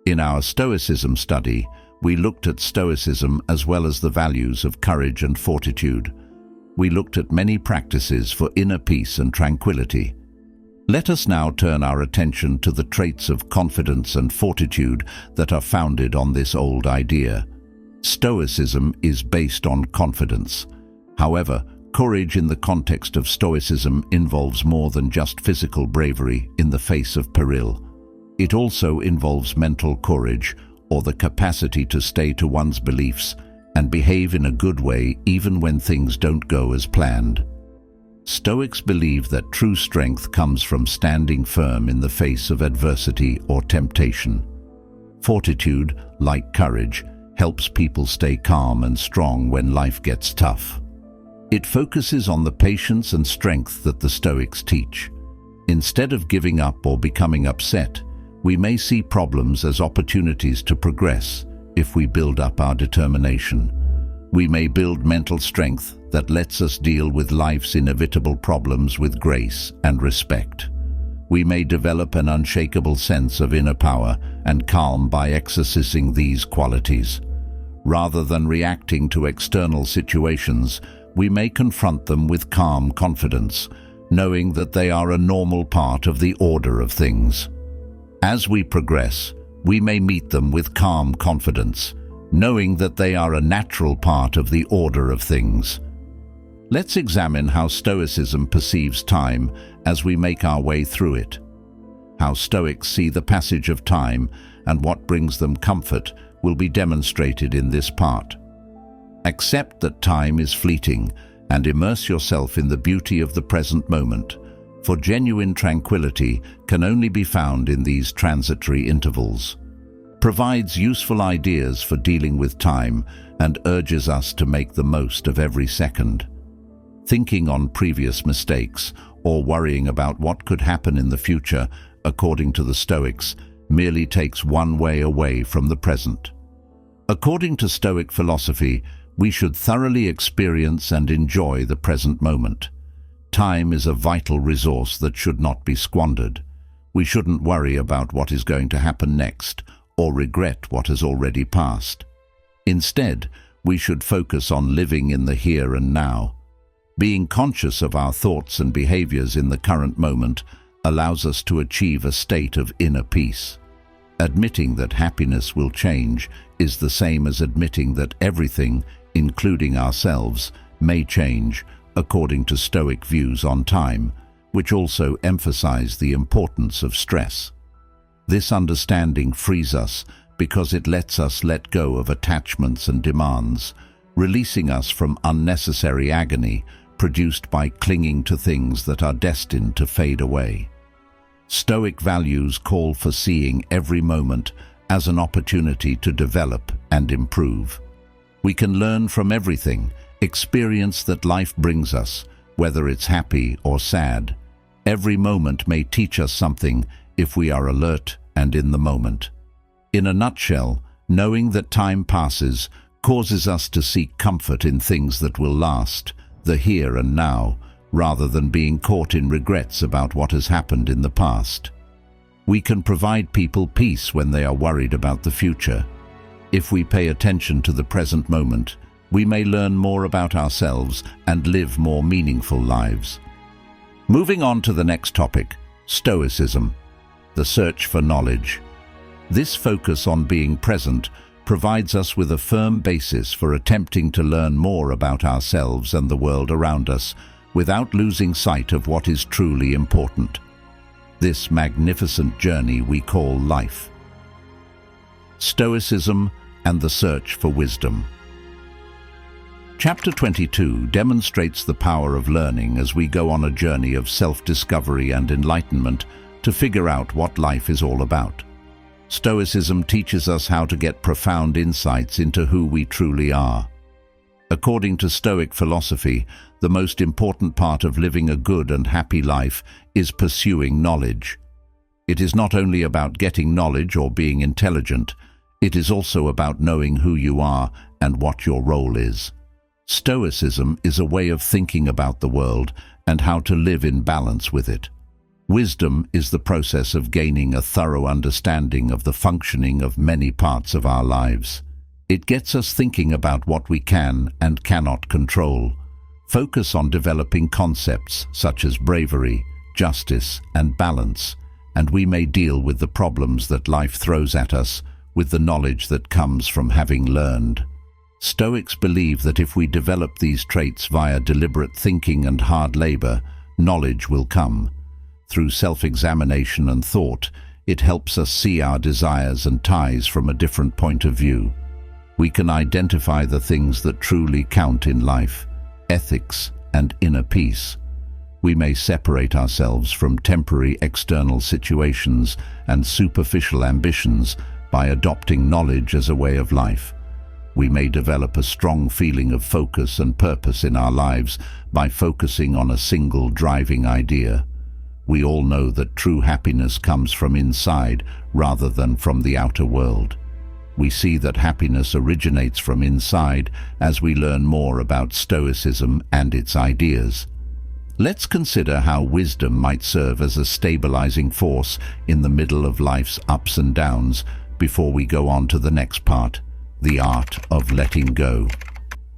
In our Stoicism study, we looked at Stoicism as well as the values of courage and fortitude. We looked at many practices for inner peace and tranquility. Let us now turn our attention to the traits of confidence and fortitude that are founded on this old idea. Stoicism is based on confidence. However, courage in the context of Stoicism involves more than just physical bravery in the face of peril. It also involves mental courage, or the capacity to stay to one's beliefs and behave in a good way even when things don't go as planned. Stoics believe that true strength comes from standing firm in the face of adversity or temptation. Fortitude, like courage, helps people stay calm and strong when life gets tough. It focuses on the patience and strength that the Stoics teach. Instead of giving up or becoming upset, we may see problems as opportunities to progress if we build up our determination. We may build mental strength that lets us deal with life's inevitable problems with grace and respect. We may develop an unshakable sense of inner power and calm by exercising these qualities. Rather than reacting to external situations, we may confront them with calm confidence, knowing that they are a normal part of the order of things. As we progress, we may meet them with calm confidence, knowing that they are a natural part of the order of things. Let's examine how Stoicism perceives time as we make our way through it. How Stoics see the passage of time and what brings them comfort will be demonstrated in this part. Accept that time is fleeting and immerse yourself in the beauty of the present moment, for genuine tranquility can only be found in these transitory intervals. Provides useful ideas for dealing with time and urges us to make the most of every second. Thinking on previous mistakes or worrying about what could happen in the future, according to the Stoics, merely takes one way away from the present. According to Stoic philosophy, we should thoroughly experience and enjoy the present moment. Time is a vital resource that should not be squandered. We shouldn't worry about what is going to happen next or regret what has already passed. Instead, we should focus on living in the here and now. Being conscious of our thoughts and behaviors in the current moment allows us to achieve a state of inner peace. Admitting that happiness will change is the same as admitting that everything, including ourselves, may change, according to Stoic views on time, which also emphasize the importance of stress. This understanding frees us because it lets us let go of attachments and demands, releasing us from unnecessary agony produced by clinging to things that are destined to fade away. Stoic values call for seeing every moment as an opportunity to develop and improve. We can learn from everything, experience that life brings us, whether it's happy or sad. Every moment may teach us something if we are alert and in the moment. In a nutshell, knowing that time passes causes us to seek comfort in things that will last, the here and now, rather than being caught in regrets about what has happened in the past. We can provide people peace when they are worried about the future. If we pay attention to the present moment, we may learn more about ourselves and live more meaningful lives. Moving on to the next topic, Stoicism, the search for knowledge. This focus on being present provides us with a firm basis for attempting to learn more about ourselves and the world around us without losing sight of what is truly important. This magnificent journey we call life. Stoicism and the search for wisdom. Chapter 22 demonstrates the power of learning as we go on a journey of self-discovery and enlightenment to figure out what life is all about. Stoicism teaches us how to get profound insights into who we truly are. According to Stoic philosophy, the most important part of living a good and happy life is pursuing knowledge. It is not only about getting knowledge or being intelligent, it is also about knowing who you are and what your role is. Stoicism is a way of thinking about the world and how to live in balance with it. Wisdom is the process of gaining a thorough understanding of the functioning of many parts of our lives. It gets us thinking about what we can and cannot control. Focus on developing concepts such as bravery, justice, and balance, and we may deal with the problems that life throws at us with the knowledge that comes from having learned. Stoics believe that if we develop these traits via deliberate thinking and hard labor, knowledge will come. Through self-examination and thought, it helps us see our desires and ties from a different point of view. We can identify the things that truly count in life, ethics and inner peace. We may separate ourselves from temporary external situations and superficial ambitions by adopting knowledge as a way of life. We may develop a strong feeling of focus and purpose in our lives by focusing on a single driving idea. We all know that true happiness comes from inside rather than from the outer world. We see that happiness originates from inside as we learn more about Stoicism and its ideas. Let's consider how wisdom might serve as a stabilizing force in the middle of life's ups and downs before we go on to the next part, the art of letting go.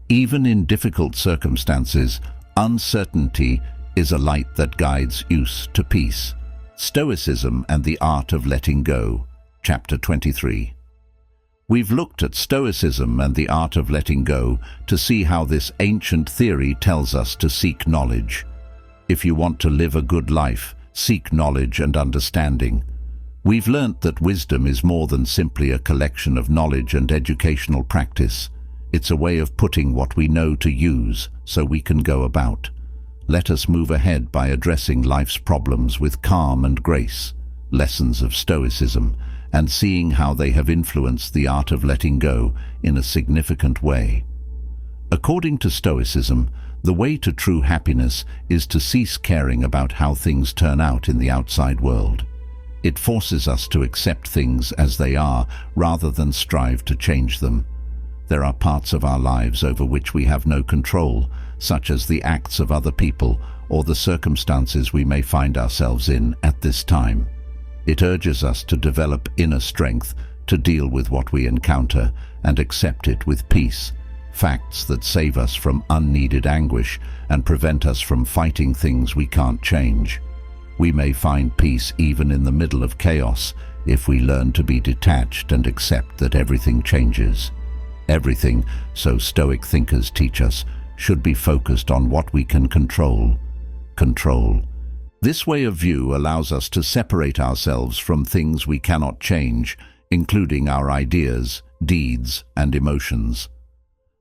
Even in difficult circumstances, uncertainty is a light that guides us to peace. Stoicism and the Art of Letting Go, Chapter 23. We've looked at Stoicism and the art of letting go to see how this ancient theory tells us to seek knowledge. If you want to live a good life, seek knowledge and understanding. We've learnt that wisdom is more than simply a collection of knowledge and educational practice. It's a way of putting what we know to use so we can go about. Let us move ahead by addressing life's problems with calm and grace, lessons of Stoicism, and seeing how they have influenced the art of letting go in a significant way. According to Stoicism, the way to true happiness is to cease caring about how things turn out in the outside world. It forces us to accept things as they are rather than strive to change them. There are parts of our lives over which we have no control, such as the acts of other people or the circumstances we may find ourselves in at this time. It urges us to develop inner strength to deal with what we encounter and accept it with peace, facts that save us from unneeded anguish and prevent us from fighting things we can't change. We may find peace even in the middle of chaos if we learn to be detached and accept that everything changes. Everything, so Stoic thinkers teach us, should be focused on what we can control. This way of view allows us to separate ourselves from things we cannot change, including our ideas, deeds, and emotions.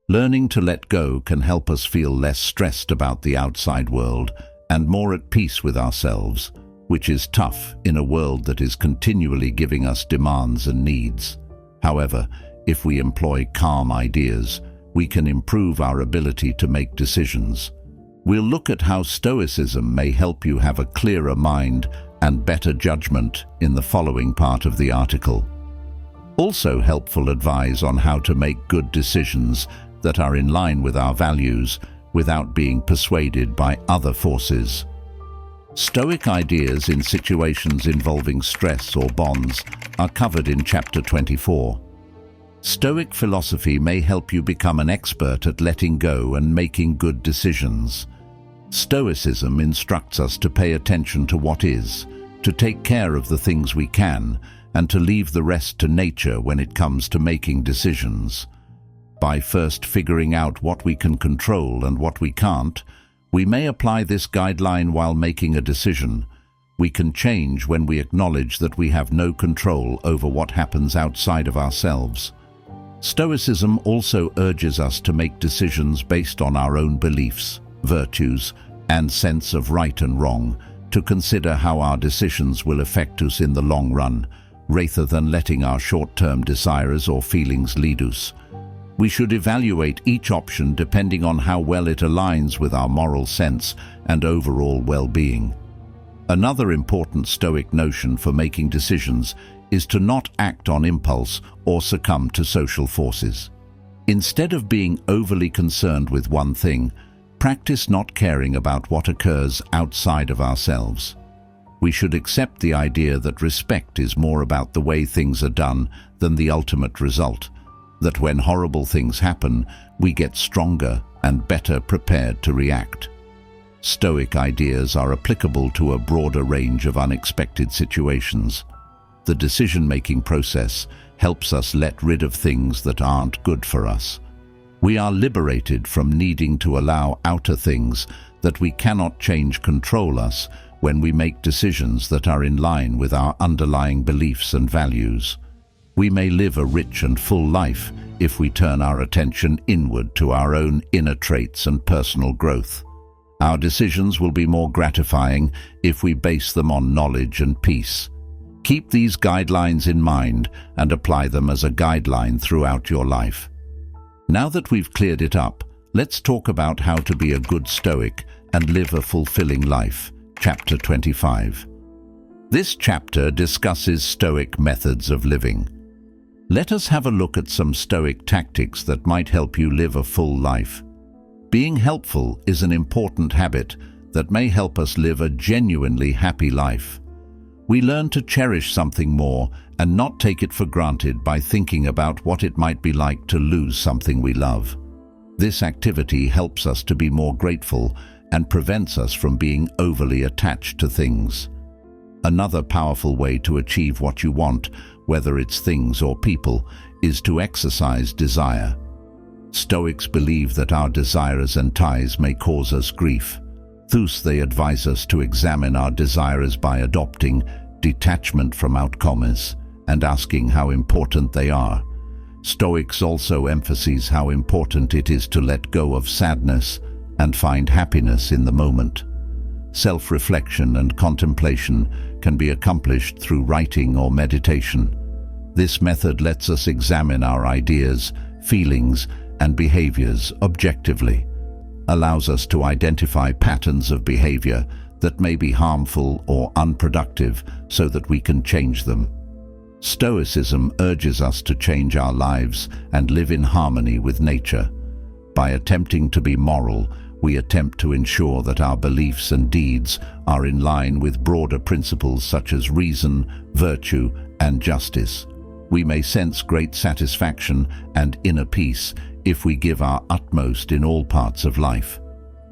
Learning to let go can help us feel less stressed about the outside world and more at peace with ourselves, which is tough in a world that is continually giving us demands and needs. However, if we employ calm ideas, we can improve our ability to make decisions. We'll look at how Stoicism may help you have a clearer mind and better judgment in the following part of the article. Also helpful advice on how to make good decisions that are in line with our values without being persuaded by other forces. Stoic ideas in situations involving stress or bonds are covered in Chapter 24. Stoic philosophy may help you become an expert at letting go and making good decisions. Stoicism instructs us to pay attention to what is, to take care of the things we can, and to leave the rest to nature when it comes to making decisions. By first figuring out what we can control and what we can't, we may apply this guideline while making a decision. We can change when we acknowledge that we have no control over what happens outside of ourselves. Stoicism also urges us to make decisions based on our own beliefs, virtues, and sense of right and wrong, to consider how our decisions will affect us in the long run, rather than letting our short-term desires or feelings lead us. We should evaluate each option depending on how well it aligns with our moral sense and overall well-being. Another important Stoic notion for making decisions is to not act on impulse or succumb to social forces. Instead of being overly concerned with one thing, practice not caring about what occurs outside of ourselves. We should accept the idea that respect is more about the way things are done than the ultimate result, that when horrible things happen, we get stronger and better prepared to react. Stoic ideas are applicable to a broader range of unexpected situations. The decision-making process helps us let rid of things that aren't good for us. We are liberated from needing to allow outer things that we cannot change control us when we make decisions that are in line with our underlying beliefs and values. We may live a rich and full life if we turn our attention inward to our own inner traits and personal growth. Our decisions will be more gratifying if we base them on knowledge and peace. Keep these guidelines in mind and apply them as a guideline throughout your life. Now that we've cleared it up, let's talk about how to be a good Stoic and live a fulfilling life. Chapter 25. This chapter discusses Stoic methods of living. Let us have a look at some Stoic tactics that might help you live a full life. Being helpful is an important habit that may help us live a genuinely happy life. We learn to cherish something more and not take it for granted by thinking about what it might be like to lose something we love. This activity helps us to be more grateful and prevents us from being overly attached to things. Another powerful way to achieve what you want, whether it's things or people, is to exercise desire. Stoics believe that our desires and ties may cause us grief. Thus, they advise us to examine our desires by adopting detachment from outcomes and asking how important they are. Stoics also emphasize how important it is to let go of sadness and find happiness in the moment. Self-reflection and contemplation can be accomplished through writing or meditation. This method lets us examine our ideas, feelings, and behaviors objectively, allows us to identify patterns of behavior that may be harmful or unproductive so that we can change them. Stoicism urges us to change our lives and live in harmony with nature. By attempting to be moral, we attempt to ensure that our beliefs and deeds are in line with broader principles such as reason, virtue, and justice. We may sense great satisfaction and inner peace if we give our utmost in all parts of life.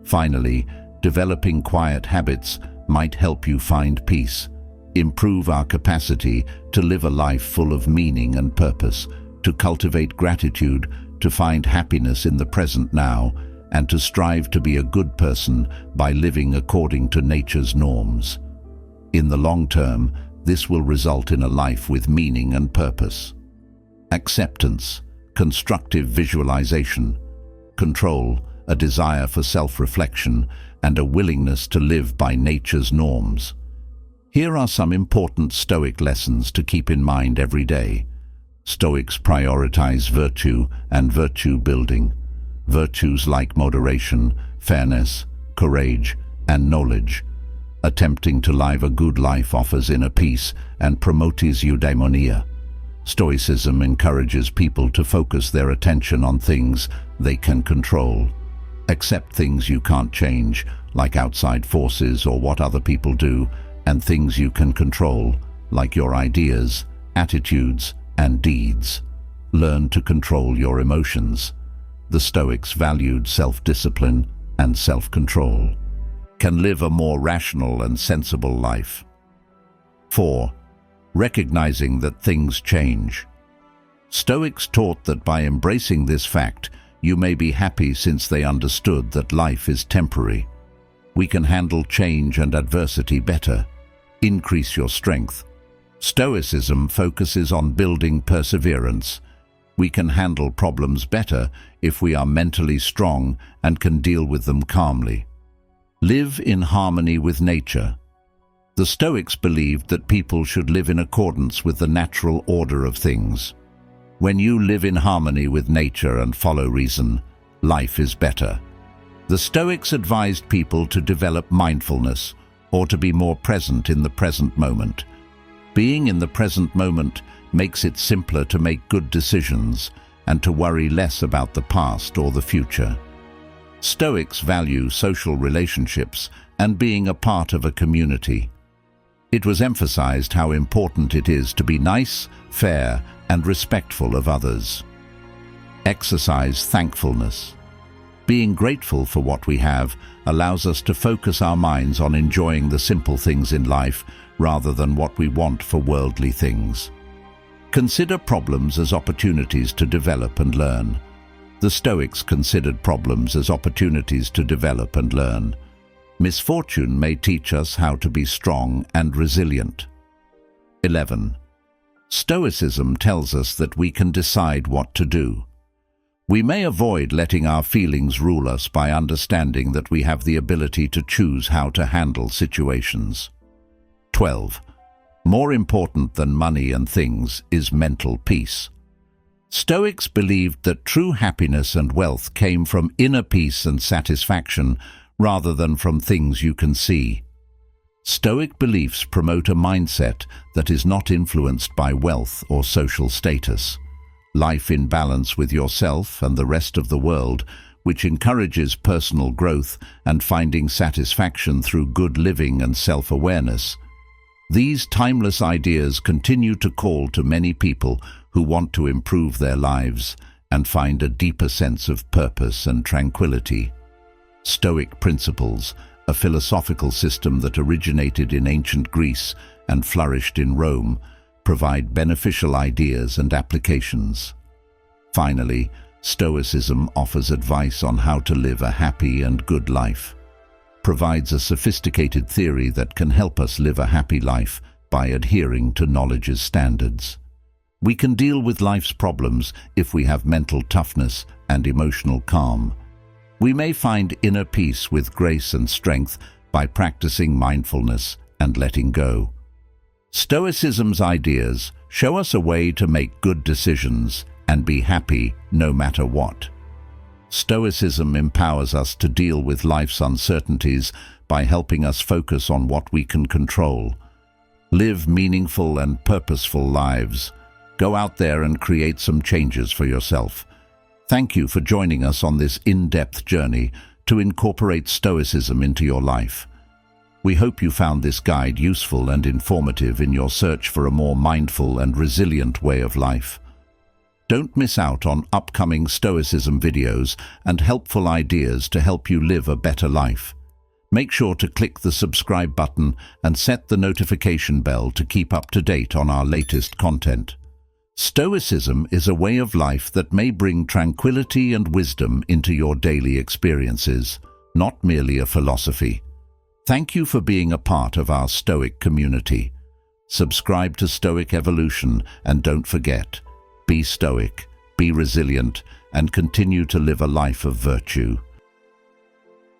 Finally, developing quiet habits might help you find peace, improve our capacity to live a life full of meaning and purpose, to cultivate gratitude, to find happiness in the present now, and to strive to be a good person by living according to nature's norms. In the long term, this will result in a life with meaning and purpose. Acceptance, constructive visualization, control, a desire for self-reflection, and a willingness to live by nature's norms. Here are some important Stoic lessons to keep in mind every day. Stoics prioritize virtue and virtue building. Virtues like moderation, fairness, courage, and knowledge. Attempting to live a good life offers inner peace and promotes eudaimonia. Stoicism encourages people to focus their attention on things they can control. Accept things you can't change, like outside forces or what other people do, and things you can control, like your ideas, attitudes, and deeds. Learn to control your emotions. The Stoics valued self-discipline and self-control. Can live a more rational and sensible life. 4. Recognizing that things change. Stoics taught that by embracing this fact, you may be happy since they understood that life is temporary. We can handle change and adversity better. Increase your strength. Stoicism focuses on building perseverance. We can handle problems better if we are mentally strong and can deal with them calmly. Live in harmony with nature. The Stoics believed that people should live in accordance with the natural order of things. When you live in harmony with nature and follow reason, life is better. The Stoics advised people to develop mindfulness, or to be more present in the present moment. Being in the present moment makes it simpler to make good decisions and to worry less about the past or the future. Stoics value social relationships and being a part of a community. It was emphasized how important it is to be nice, fair, and respectful of others. Exercise thankfulness. Being grateful for what we have allows us to focus our minds on enjoying the simple things in life rather than what we want for worldly things. Consider problems as opportunities to develop and learn. The Stoics considered problems as opportunities to develop and learn. Misfortune may teach us how to be strong and resilient. 11. Stoicism tells us that we can decide what to do. We may avoid letting our feelings rule us by understanding that we have the ability to choose how to handle situations. 12. More important than money and things is mental peace. Stoics believed that true happiness and wealth came from inner peace and satisfaction rather than from things you can see. Stoic beliefs promote a mindset that is not influenced by wealth or social status. Life in balance with yourself and the rest of the world, which encourages personal growth and finding satisfaction through good living and self-awareness. These timeless ideas continue to call to many people who want to improve their lives and find a deeper sense of purpose and tranquility. Stoic principles, a philosophical system that originated in ancient Greece and flourished in Rome, provide beneficial ideas and applications. Finally, Stoicism offers advice on how to live a happy and good life. Provides a sophisticated theory that can help us live a happy life by adhering to knowledge's standards. We can deal with life's problems if we have mental toughness and emotional calm. We may find inner peace with grace and strength by practicing mindfulness and letting go. Stoicism's ideas show us a way to make good decisions and be happy no matter what. Stoicism empowers us to deal with life's uncertainties by helping us focus on what we can control. Live meaningful and purposeful lives. Go out there and create some changes for yourself. Thank you for joining us on this in-depth journey to incorporate Stoicism into your life. We hope you found this guide useful and informative in your search for a more mindful and resilient way of life. Don't miss out on upcoming Stoicism videos and helpful ideas to help you live a better life. Make sure to click the subscribe button and set the notification bell to keep up to date on our latest content. Stoicism is a way of life that may bring tranquility and wisdom into your daily experiences, not merely a philosophy. Thank you for being a part of our Stoic community. Subscribe to Stoic Evolution and don't forget, be stoic, be resilient, and continue to live a life of virtue.